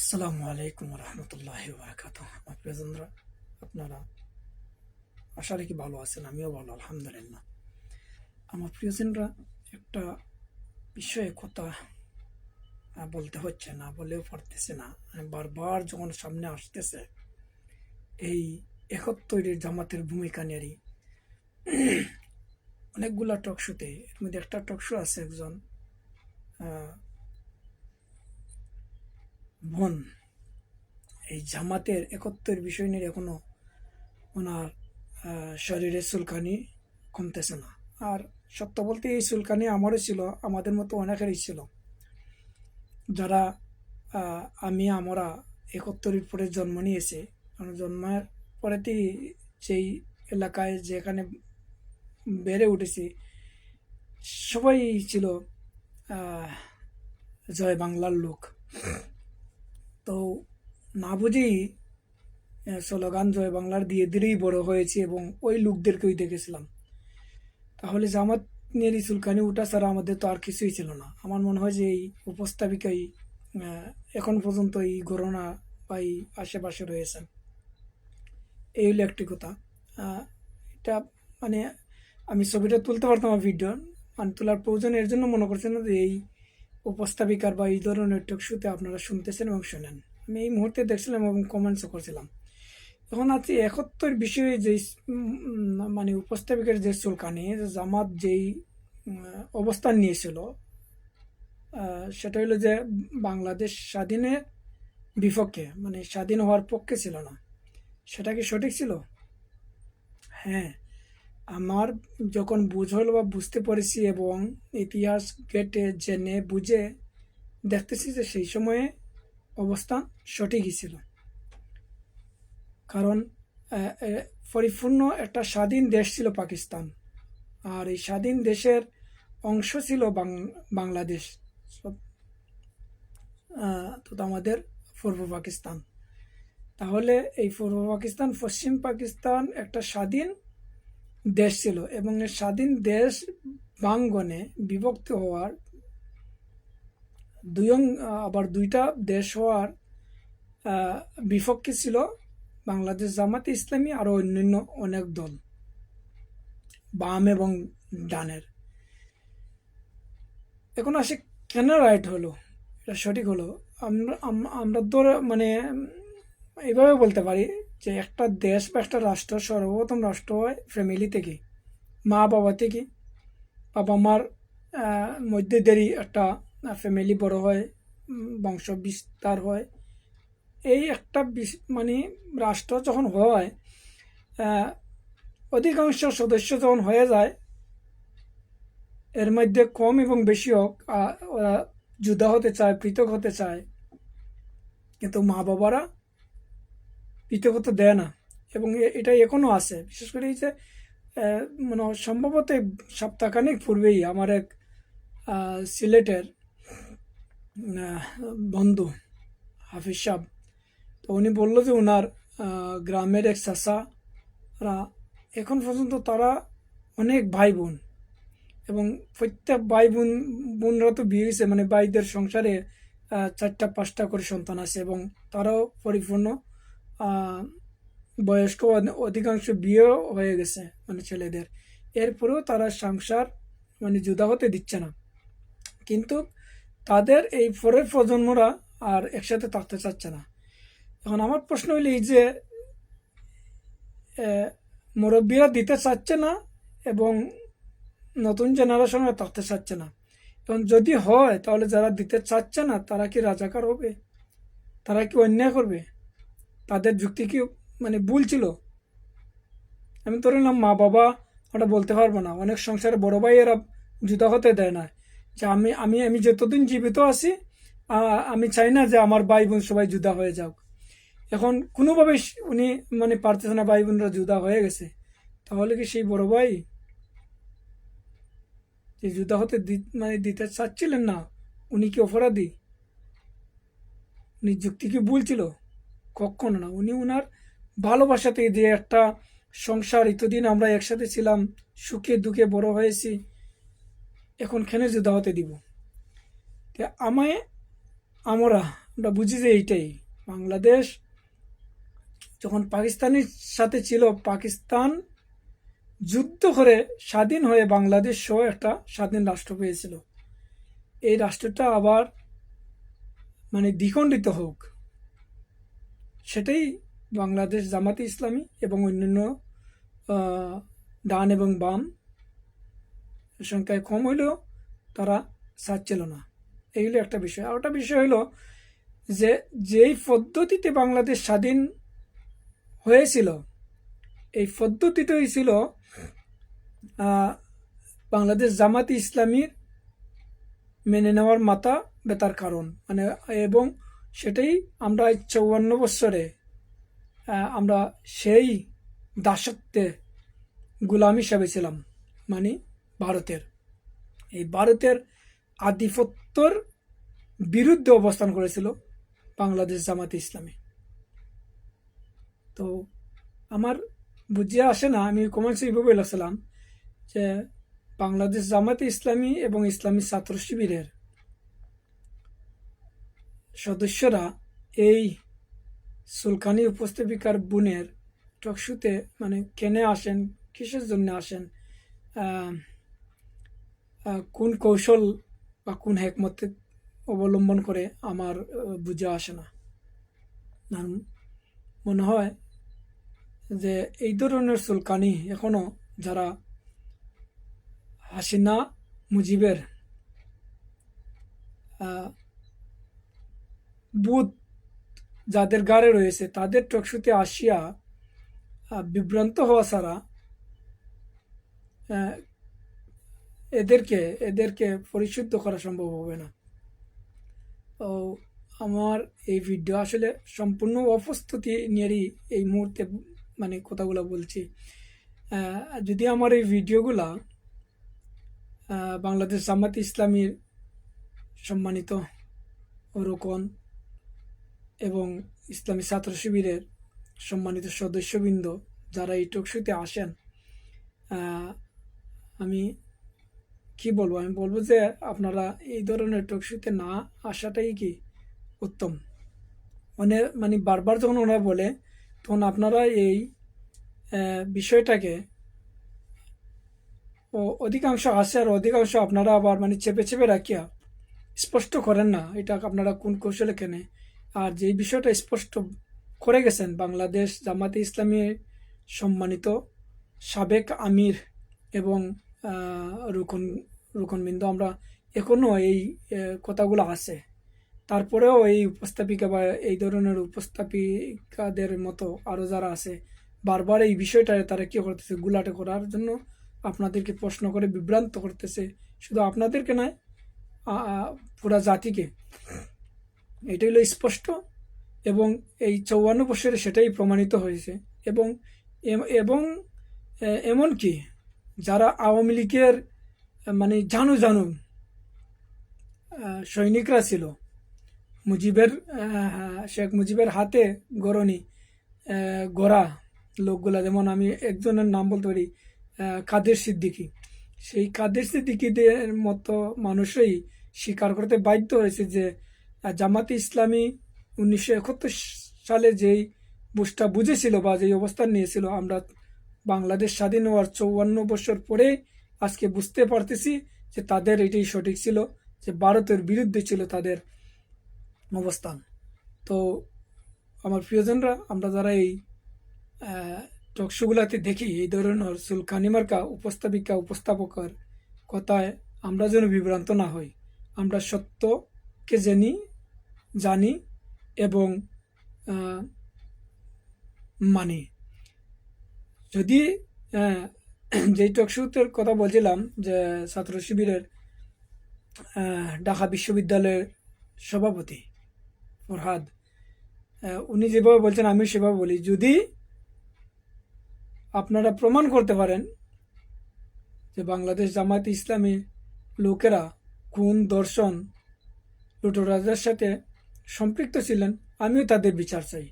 আসসালামু আলাইকুম রহমতুল্লাহি বারাকাতুহু। আমার প্রিয়জনরা, আপনারা আশা রাখি ভালো আছেন, আমিও ভালো আলহামদুলিল্লাহ। আমার প্রিয়জনরা, একটা বিষয়ে কথা বলতে হচ্ছে, না বলেও পারতেছে না। বারবার যখন সামনে আসতেছে এই একাত্তরের জামাতের ভূমিকা নিয়ে অনেকগুলা টকশোতে, এর মধ্যে একটা টকশো আছে, একজন বোন এই জামাতের একাত্তর বিষয় নিয়ে এখনো ওনার শরীরে চুলকানি কমতেছে না। আর সত্য বলতে এই চুলকানি আমারও ছিল, আমাদের মতো অনেকেরই ছিল, যারা আমরা 71-এর পরে জন্ম নিয়েছে। কারণ জন্মের পরেতেই যেই এলাকায় যেখানে বেড়ে উঠেছি সবাই ছিল জয় বাংলার লোক। তো না বুঝেই স্লোগান জয় বাংলার দিয়ে দিয়েই বড় হয়েছি এবং ওই লোকদেরকেই দেখেছিলাম। তাহলে জামাত নিয়ে চুলকানি উঠা ছাড়া আমাদের তো আর কিছুই ছিল না। আমার মনে হয় যে এই উপস্থাপিকাই এখন পর্যন্ত এই ঘটনা বা এই আশেপাশে রয়েছেন। এই হলো একটি কথা। এটা মানে আমি ছবিটা তুলতে পারতাম, ভিডিও মানে তোলার প্রয়োজন এর জন্য মনে করছেন না যে এই উপস্থাপিকার বা এই ধরনের টকশোতে আপনারা শুনতেছেন এবং শোনেন। আমি এই মুহূর্তে দেখছিলাম এবং কমেন্টসও করছিলাম। এখন আছে 71 বিষয়ে যে মানে উপস্থাপিকার যে চুলকানি, জামাত যেই অবস্থান নিয়েছিল, সেটা হলো যে বাংলাদেশ স্বাধীনের বিপক্ষে, মানে স্বাধীন হওয়ার পক্ষে ছিল না। সেটা কি সঠিক ছিল? হ্যাঁ, আমার যখন বুঝ হলো বা বুঝতে পেরেছি এবং ইতিহাস ঘেটে জেনে বুঝে দেখতেছি যে সেই সময়ে অবস্থান সঠিকই ছিল। কারণ পরিপূর্ণ একটা স্বাধীন দেশ ছিল পাকিস্তান, আর এই স্বাধীন দেশের অংশ ছিল বাংলাদেশ, তো আমাদের পূর্ব পাকিস্তান। তাহলে এই পূর্ব পাকিস্তান পশ্চিম পাকিস্তান একটা স্বাধীন দেশ ছিল এবং এই স্বাধীন দেশ বাঙ্গনে বিভক্ত হওয়ার আবার দুইটা দেশ হওয়ার বিপক্ষে ছিল বাংলাদেশ জামাতে ইসলামী আরও অন্যান্য অনেক দল, বাম এবং ডানের। এখন আসে কেন রাইট হলো, এটা সঠিক হলো। আমরা ধরে মানে এইভাবে বলতে পারি যে একটা দেশ বা একটা রাষ্ট্র, সর্বপ্রথম রাষ্ট্র হয় ফ্যামিলি থেকে, মা বাবা থেকে। বাবা মার মধ্যে দেরি একটা ফ্যামিলি বড় হয়, বংশ বিস্তার হয়। এই একটা মানে রাষ্ট্র যখন হয়, অধিকাংশ সদস্য যখন হয়ে যায়, এর মধ্যে কম এবং বেশি হোক ওরা যুদ্ধ হতে চায়, পৃথক হতে চায়, কিন্তু মা বাবারা পৃথক হতে দেয় না। এবং এটা এখনও আছে। বিশেষ করে এই যে মানে সম্ভবত সপ্তাহখানেক পূর্বেই আমার এক সিলেটের বন্ধু হাফিজ সাহেব, তো উনি বললো যে ওনার গ্রামের এক চাষারা এখন পর্যন্ত তারা অনেক ভাই বোন, এবং প্রত্যেক ভাই বোনরা তো বিয়ে হয়েছে, মানে ভাইদের সংসারে 4টা 5টা করে সন্তান আছে এবং তারাও পরিপূর্ণ বয়স্ক, অধিকাংশ বিয়েও হয়ে গেছে মানে ছেলেদের। এরপরেও তারা সংসার মানে জুদা হতে দিচ্ছে না। কিন্তু তাদের এই পরের প্রজন্মরা আর একসাথে থাকতে চাচ্ছে না। এখন আমার প্রশ্ন হইল এই যে মুরব্বীরা দিতে চাচ্ছে না এবং নতুন জেনারেশনরা থাকতে চাচ্ছে না। এখন যদি হয় তাহলে যারা দিতে চাচ্ছে না তারা কি রাজাকার হবে? তারা কি অন্যায় করবে? তাদের যুক্তি কি মানে ভুল ছিল? আমি ধরে নিলাম মা বাবা ওটা বলতে পারবো না, অনেক সংসারে বড় ভাই এরা জুতা হতে দেয় না, যে আমি আমি আমি যতদিন জীবিত আছি আমি চাই না যে আমার ভাই বোন সবাই জুদা হয়ে যাক। এখন কোনোভাবে উনি মানে পারতেছে না, ভাই বোনরা জুদা হয়ে গেছে, তাহলে কি সেই বড় ভাই যে জুদা হতে মানে দিতে চাচ্ছিলেন না, উনি কি অপরাধী? উনি যুক্তি কি ভুল ছিল? কখনো না। উনি ওনার ভালোবাসাতে, যে একটা সংসার এতদিন আমরা একসাথে ছিলাম, সুখে দুঃখে বড় হয়েছি, এখন কেন জুদা হতে দিব? আমায় আমরা আমরা বুঝি যে এইটাই বাংলাদেশ যখন পাকিস্তানের সাথে ছিল, পাকিস্তান যুদ্ধ করে স্বাধীন হয়ে বাংলাদেশ সহ একটা স্বাধীন রাষ্ট্র পেয়েছিল। এই রাষ্ট্রটা আবার মানে দ্বিখণ্ডিত হোক, সেটাই বাংলাদেশ জামাতে ইসলামী এবং অন্যান্য ডান এবং বাম সংখ্যায় কম হইলেও তারা চাচ্ছিল না। এইগুলো একটা বিষয়। আর একটা বিষয় হলো যে যেই পদ্ধতিতে বাংলাদেশ স্বাধীন হয়েছিল, এই পদ্ধতিটাই ছিল বাংলাদেশ জামাতে ইসলামীর মেনে নেওয়ার মাথা ব্যথার কারণ, মানে এবং সেটাই আমরা 54 বছরে আমরা সেই দাসত্বে গোলাম হিসাবে ছিলাম, মানে ভারতের। এই ভারতের আধিপত্যর বিরুদ্ধে অবস্থান করেছিল বাংলাদেশ জামাতে ইসলামী। তো আমার বুঝে আসে না, আমি কমেন্টস এইভাবে বলেছিলাম যে বাংলাদেশ জামাতে ইসলামী এবং ইসলামী ছাত্র শিবিরের সদস্যরা এই সুলকানি উপস্থাপিকার বোনের টকশুতে মানে কেনে আসেন, কিসের জন্য আসেন, কোন কৌশল বা কোন হেকমত অবলম্বন করে আমার বুঝে আসে না। মনে হয় যে এই ধরনের সুলকানি এখনো যারা হাসিনা মুজিবের বুধ যাদের গাড়ে রয়েছে তাদের টকশুতে আসিয়া বিভ্রান্ত হওয়া ছাড়া এদেরকে পরিশুদ্ধ করা সম্ভব হবে না। তো আমার এই ভিডিও আসলে সম্পূর্ণ অপ্রস্তুতি নিয়েই এই মুহূর্তে মানে কথাগুলো বলছি। যদি আমার এই ভিডিওগুলা বাংলাদেশ জামাতে ইসলামীর সম্মানিত রোকন এবং ইসলামী ছাত্র শিবিরের সম্মানিত সদস্যবৃন্দ যারা এই টকশুতে আসেন, আমি কি বলবো, আমি বলবো যে আপনারা এই ধরনের টকশুতে না আসাটাই কি উত্তম। মানে বারবার যখন ওরা বলে তখন আপনারা এই বিষয়টাকে অধিকাংশ আসে আর অধিকাংশ আপনারা আবার মানে চেপে চেপে রাখিয়া স্পষ্ট করেন না এটা আপনারা কোন কৌশলে কেনে। আর যে বিষয়টা স্পষ্ট করে গেছেন বাংলাদেশ জামাতে ইসলামী সম্মানিত সাবেক আমির এবং রুকনবৃন্দ, আমরা এখনো এই কথাগুলো আছে। তারপরেও এই উপস্থাপিকা বা এই ধরনের উপস্থাপিকাদের মতো আরও যারা আছে বারবার এই বিষয়টা তারা কী করতেছে, গুলাটে করার জন্য আপনাদেরকে প্রশ্ন করে বিভ্রান্ত করতেছে। শুধু আপনাদেরকে নয়, পুরা জাতিকে। এটা হলো স্পষ্ট এবং এই 54 বছরে সেটাই প্রমাণিত হয়েছে। এবং এবং এমনকি যারা আওয়ামী লীগের মানে জানু সৈনিকরা ছিল, শেখ মুজিবের হাতে গড়া লোকগুলা, যেমন আমি একজনের নাম বলতে পারি কাদের সিদ্দিকী। সেই কাদের সিদ্দিকীদের মতো মানুষই স্বীকার করতে বাধ্য হয়েছে যে জামাতে ইসলামী 1971 সালে যেই বুঝটা বুঝেছিল বা যেই অবস্থান নিয়েছিল, আমরা বাংলাদেশ স্বাধীন হওয়ার 54 বছর পরে আজকে বুঝতে পারতেছি যে তাদের এটাই সঠিক ছিল, যে ভারতের বিরুদ্ধে ছিল তাদের অবস্থান। তো আমার প্রিয়জনরা, আমরা যারা এই টকশোগুলাতে দেখি এই ধরনের সুলকানি মার্কা উপস্থাপকের কথায় আমরা যেন বিভ্রান্ত না হই। আমরা সত্যকে জানি এবং মানি। যদি যেই টকশোতের কথা বলছিলাম যে ছাত্র শিবিরের ঢাকা বিশ্ববিদ্যালয়ের সভাপতি ফরহাদ, উনি যেভাবে বলছেন আমি সেভাবে বলি, যদি আপনারা প্রমাণ করতে পারেন যে বাংলাদেশ জামায়াতে ইসলামী লোকেরা খুন, দর্শন, লুটোরাজের সাথে সম্পৃক্ত ছিলেন, আমিও তাদের বিচার চাই।